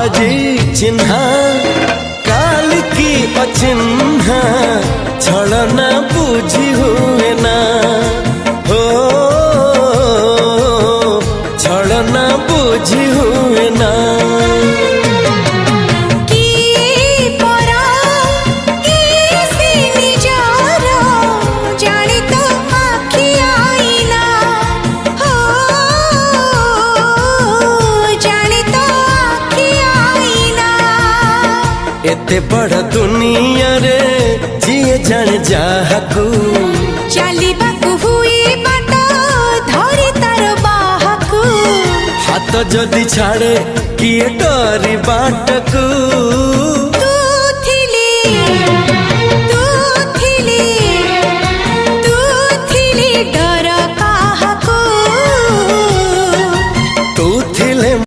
आजी चिन्हा काल की अचिन्हा छलना बुझी हुए ना हो छलना बुझी हुए ना एते बड़ दुनिया रे जिए जान जाहकू चलिबाकू हुई बाट धरी तार बाहकू हाथ जदि छाड़े किए डरी बाटकू तू थिली